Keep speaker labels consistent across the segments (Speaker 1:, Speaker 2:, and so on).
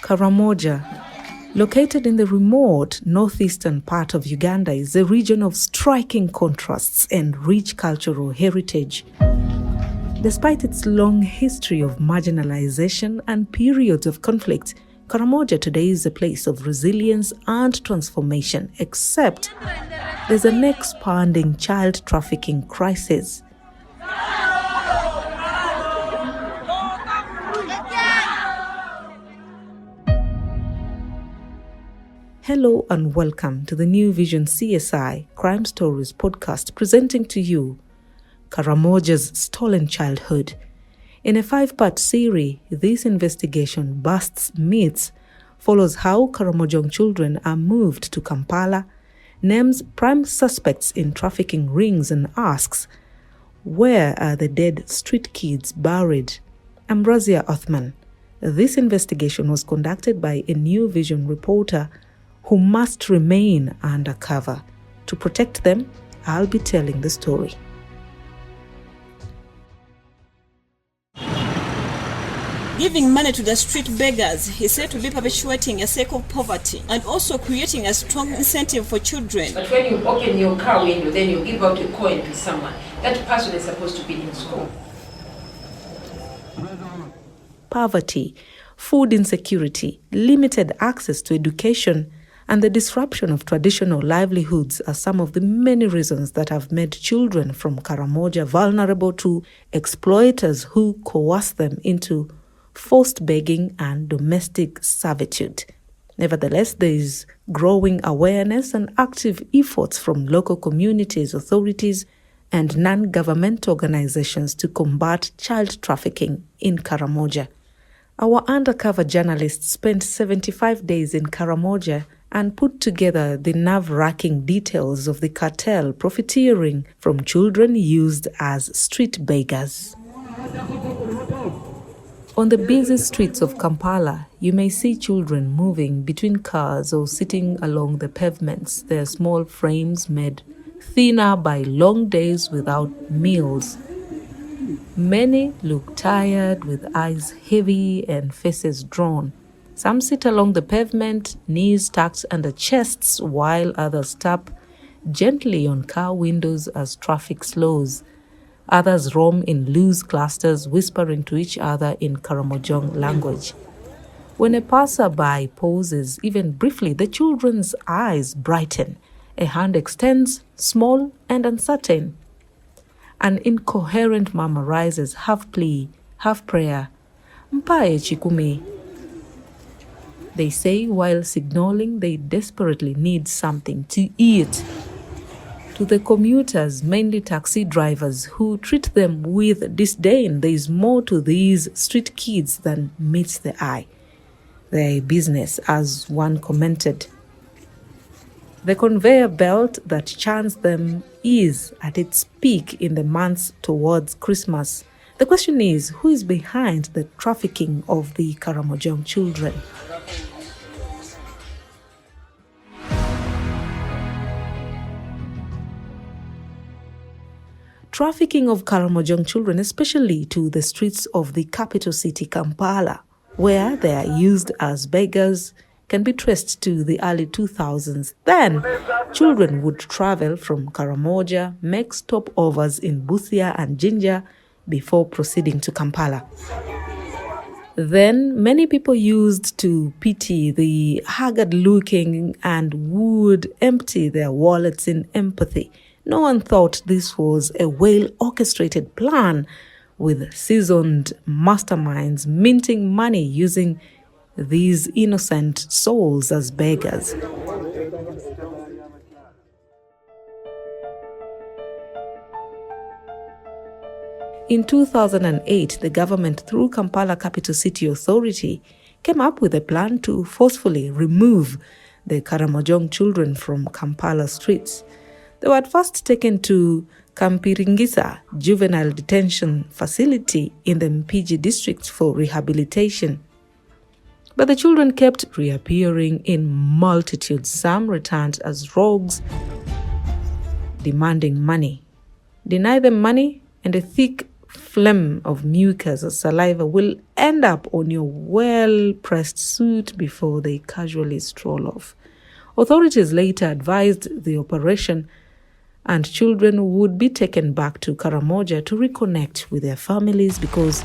Speaker 1: Karamoja, located in the remote northeastern part of Uganda, is a region of striking contrasts and rich cultural heritage. Despite its long history of marginalization and periods of conflict, Karamoja today is a place of resilience and transformation, except there's an expanding child trafficking crisis. Hello and welcome to the New Vision CSI Crime Stories podcast, presenting to you Karamoja's Stolen Childhood. In a 5-part series, this investigation busts myths, follows how Karamojong children are moved to Kampala, names prime suspects in trafficking rings, and asks, where are the dead street kids buried? I'm Razia Othman. This investigation was conducted by a New Vision reporter who must remain undercover. To protect them, I'll be telling the story.
Speaker 2: Giving money to the street beggars is said to be perpetuating a cycle of poverty and also creating a strong incentive for children.
Speaker 3: But when you open your car window, then you give out a coin to someone. That person is supposed to be in school.
Speaker 1: Poverty, food insecurity, limited access to education, and the disruption of traditional livelihoods are some of the many reasons that have made children from Karamoja vulnerable to exploiters who coerce them into forced begging and domestic servitude. Nevertheless, there is growing awareness and active efforts from local communities, authorities, and non-government organizations to combat child trafficking in Karamoja. Our undercover journalists spent 75 days in Karamoja and put together the nerve-wracking details of the cartel profiteering from children used as street beggars. On the busy streets of Kampala, you may see children moving between cars or sitting along the pavements, their small frames made thinner by long days without meals. Many look tired, with eyes heavy and faces drawn. Some sit along the pavement, knees tucked under chests, while others tap gently on car windows as traffic slows. Others roam in loose clusters, whispering to each other in Karamojong language. When a passerby pauses, even briefly, the children's eyes brighten. A hand extends, small and uncertain. An incoherent murmur rises, half plea, half prayer. Mpae chikume, they say, while signaling they desperately need something to eat. To the commuters, mainly taxi drivers, who treat them with disdain, there is more to these street kids than meets the eye. They're a business, as one commented. The conveyor belt that churns them is at its peak in the months towards Christmas. The question is, who is behind the trafficking of the Karamojong children? Trafficking of Karamojong children, especially to the streets of the capital city, Kampala, where they are used as beggars, can be traced to the early 2000s. Then, children would travel from Karamoja, make stopovers in Busia and Jinja before proceeding to Kampala. Then, many people used to pity the haggard-looking and would empty their wallets in empathy. No one thought this was a well-orchestrated plan, with seasoned masterminds minting money using these innocent souls as beggars. In 2008, the government, through Kampala Capital City Authority, came up with a plan to forcefully remove the Karamojong children from Kampala streets. They were at first taken to Kampiringisa Juvenile Detention Facility in the Mpigi district for rehabilitation. But the children kept reappearing in multitudes. Some returned as rogues, demanding money. Deny them money, and a thick phlegm of mucus or saliva will end up on your well-pressed suit before they casually stroll off. Authorities later advised the operation, and children would be taken back to Karamoja to reconnect with their families because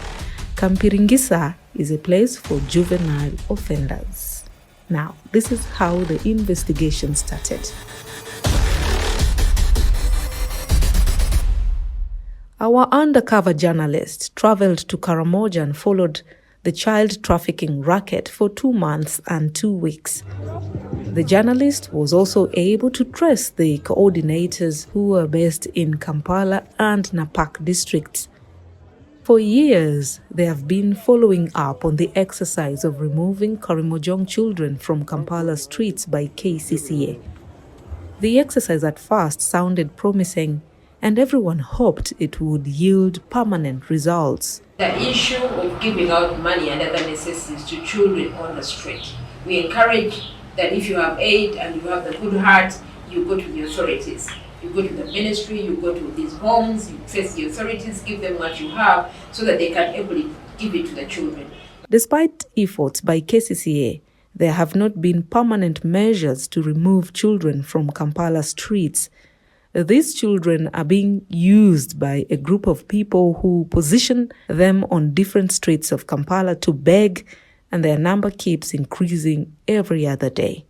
Speaker 1: Kampiringisa is a place for juvenile offenders. Now, this is how the investigation started. Our undercover journalist traveled to Karamoja and followed the child trafficking racket for 2 months and 2 weeks. The journalist was also able to trace the coordinators who were based in Kampala and Napak districts. For years, they have been following up on the exercise of removing Karamojong children from Kampala streets by KCCA. The exercise at first sounded promising, and everyone hoped it would yield permanent results.
Speaker 3: The issue of giving out money and other necessities to children on the street. We encourage that if you have aid and you have the good heart, you go to the authorities. You go to the ministry, you go to these homes, you face the authorities, give them what you have so that they can able give it to the children.
Speaker 1: Despite efforts by KCCA, there have not been permanent measures to remove children from Kampala streets. These children are being used by a group of people who position them on different streets of Kampala to beg, and their number keeps increasing every other day.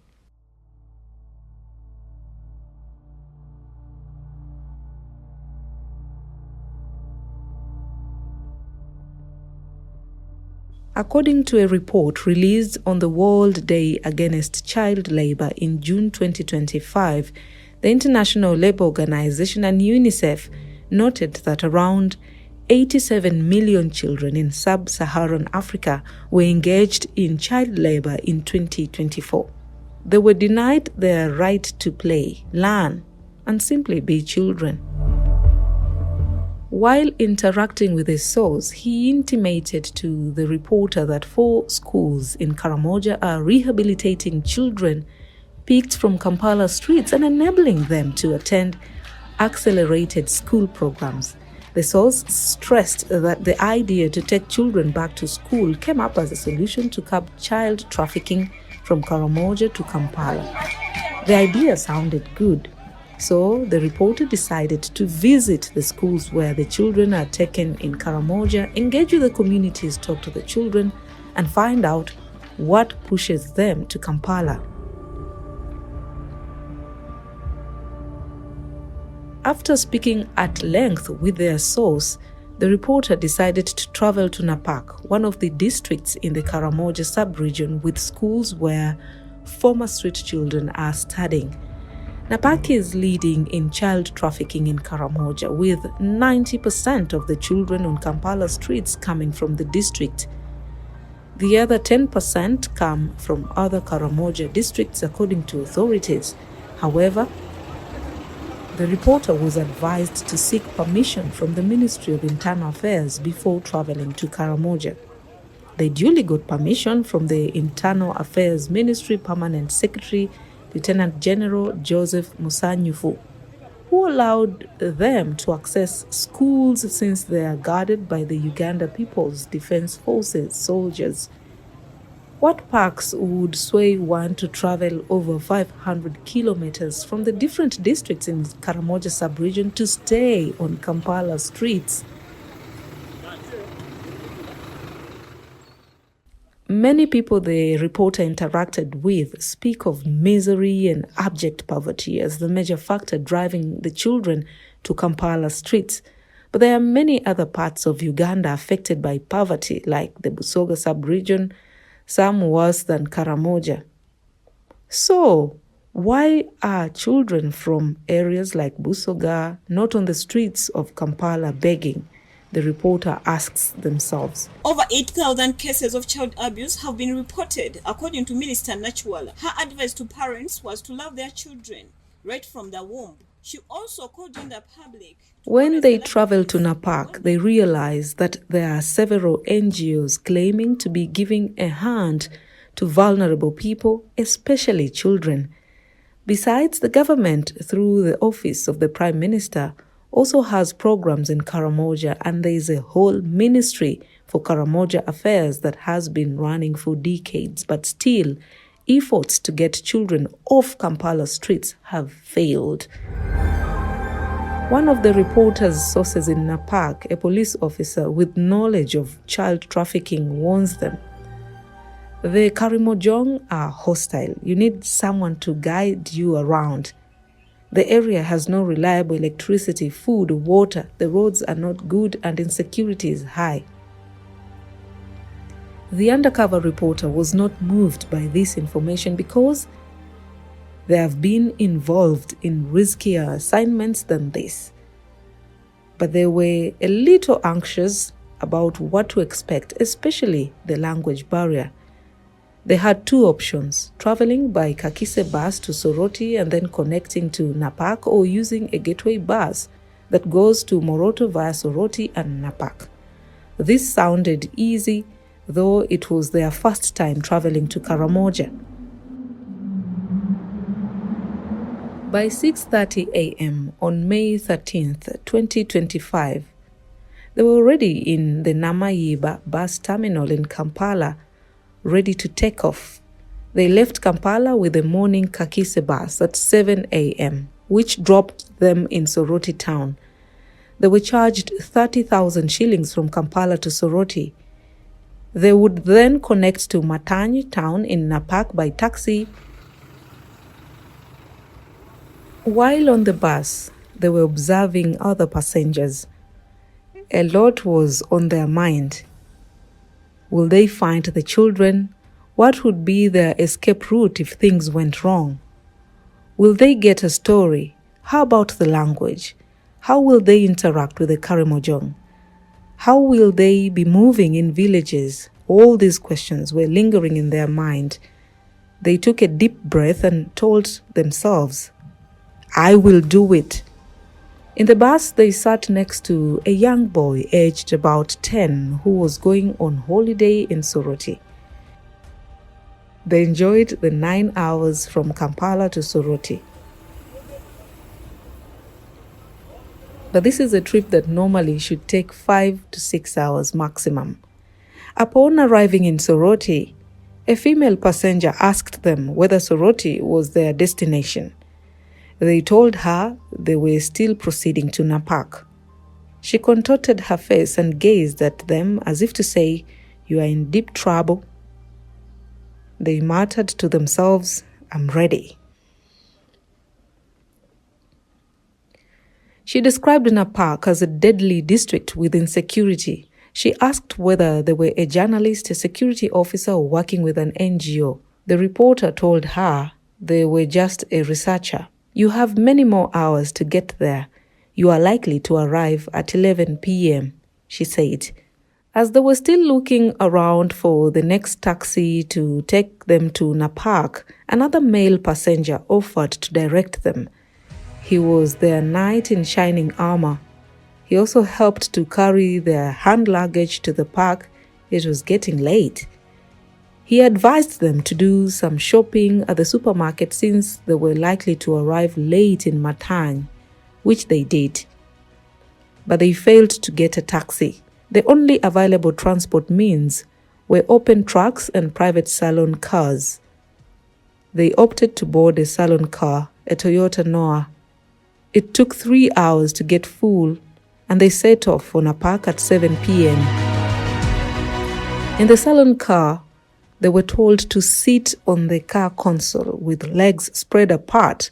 Speaker 1: According to a report released on the World Day Against Child Labour in June 2025, the International Labour Organization and UNICEF noted that around 87 million children in sub-Saharan Africa were engaged in child labour in 2024. They were denied their right to play, learn, and simply be children. While interacting with his source, he intimated to the reporter that 4 schools in Karamoja are rehabilitating children picked from Kampala streets and enabling them to attend accelerated school programs. The source stressed that the idea to take children back to school came up as a solution to curb child trafficking from Karamoja to Kampala. The idea sounded good, so the reporter decided to visit the schools where the children are taken in Karamoja, engage with the communities, talk to the children, and find out what pushes them to Kampala. After speaking at length with their source, the reporter decided to travel to Napak, one of the districts in the Karamoja sub-region with schools where former street children are studying. Napak is leading in child trafficking in Karamoja, with 90% of the children on Kampala streets coming from the district. The other 10% come from other Karamoja districts, according to authorities. However, the reporter was advised to seek permission from the Ministry of Internal Affairs before traveling to Karamoja. They duly got permission from the Internal Affairs Ministry Permanent Secretary, Lieutenant General Joseph Musanyufu, who allowed them to access schools since they are guarded by the Uganda People's Defense Forces soldiers. What parks would sway one to travel over 500 kilometers from the different districts in Karamoja sub-region to stay on Kampala streets? Many people the reporter interacted with speak of misery and abject poverty as the major factor driving the children to Kampala streets. But there are many other parts of Uganda affected by poverty, like the Busoga sub-region, some worse than Karamoja. So, why are children from areas like Busoga not on the streets of Kampala begging? The reporter asks themselves.
Speaker 2: Over 8,000 cases of child abuse have been reported, according to Minister Nachwala. Her advice to parents was to love their children right from the womb. She also called on the public.
Speaker 1: When they travel to Napak, they realize that there are several NGOs claiming to be giving a hand to vulnerable people, especially children. Besides, the government, through the office of the Prime Minister, also has programs in Karamoja, and there is a whole ministry for Karamoja affairs that has been running for decades, but still, efforts to get children off Kampala streets have failed. One of the reporter's sources in Napak, a police officer with knowledge of child trafficking, warns them. The Karamojong are hostile. You need someone to guide you around. The area has no reliable electricity, food, water. The roads are not good and insecurity is high. The undercover reporter was not moved by this information because they have been involved in riskier assignments than this. But they were a little anxious about what to expect, especially the language barrier. They had two options: traveling by Kakise bus to Soroti and then connecting to Napak, or using a gateway bus that goes to Moroto via Soroti and Napak. This sounded easy, though it was their first time traveling to Karamoja. By 6:30 a.m. on May 13th, 2025, they were already in the Namayiba bus terminal in Kampala, ready to take off. They left Kampala with a morning Kakise bus at 7 a.m., which dropped them in Soroti town. They were charged 30,000 shillings from Kampala to Soroti. They would then connect to Matanyi town in Napak by taxi. While on the bus, they were observing other passengers. A lot was on their mind. Will they find the children? What would be their escape route if things went wrong? Will they get a story? How about the language? How will they interact with the Karamojong? How will they be moving in villages? All these questions were lingering in their mind. They took a deep breath and told themselves, "I will do it." In the bus, they sat next to a young boy aged about 10 who was going on holiday in Soroti. They enjoyed the 9 hours from Kampala to Soroti. But this is a trip that normally should take 5 to 6 hours maximum. Upon arriving in Soroti, a female passenger asked them whether Soroti was their destination. They told her they were still proceeding to Napak. She contorted her face and gazed at them as if to say, "You are in deep trouble." They muttered to themselves, "I'm ready." She described Napak as a deadly district with insecurity. She asked whether they were a journalist, a security officer, or working with an NGO. The reporter told her they were just a researcher. "You have many more hours to get there. You are likely to arrive at 11 p.m., she said. As they were still looking around for the next taxi to take them to Napak, another male passenger offered to direct them. He was their knight in shining armor. He also helped to carry their hand luggage to the park. It was getting late. He advised them to do some shopping at the supermarket since they were likely to arrive late in Matanyi, which they did. But they failed to get a taxi. The only available transport means were open trucks and private salon cars. They opted to board a salon car, a Toyota Noah. It took 3 hours to get full, and they set off for Napak at 7 p.m. In the salon car, they were told to sit on the car console with legs spread apart,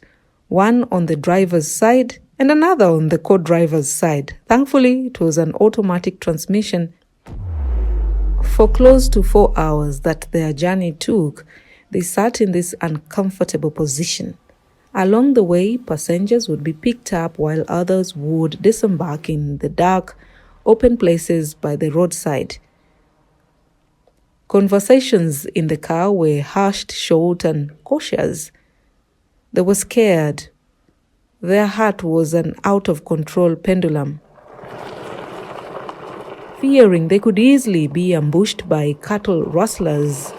Speaker 1: one on the driver's side and another on the co-driver's side. Thankfully, it was an automatic transmission. For close to 4 hours that their journey took, they sat in this uncomfortable position. Along the way, passengers would be picked up while others would disembark in the dark, open places by the roadside. Conversations in the car were hushed, short, and cautious. They were scared. Their heart was an out-of-control pendulum, fearing they could easily be ambushed by cattle rustlers.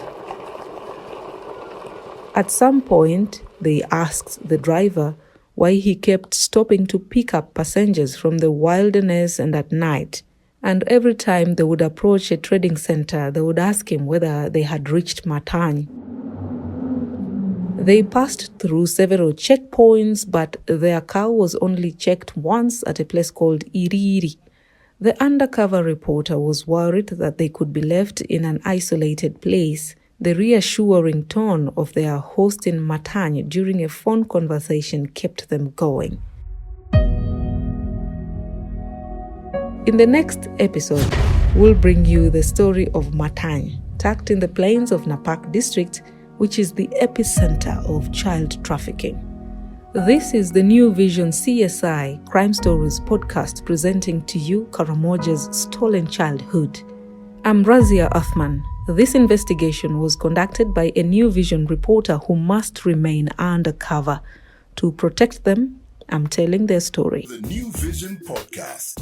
Speaker 1: At some point, they asked the driver why he kept stopping to pick up passengers from the wilderness and at night. And every time they would approach a trading center, they would ask him whether they had reached Matany. They passed through several checkpoints, but their car was only checked once at a place called Iriri. The undercover reporter was worried that they could be left in an isolated place. The reassuring tone of their host in Matany during a phone conversation kept them going. In the next episode, we'll bring you the story of Matany, tucked in the plains of Napak district, which is the epicenter of child trafficking. This is the New Vision CSI Crime Stories podcast presenting to you Karamoja's stolen childhood. I'm Razia Athman. This investigation was conducted by a New Vision reporter who must remain undercover. To protect them, I'm telling their story.
Speaker 4: The New Vision podcast.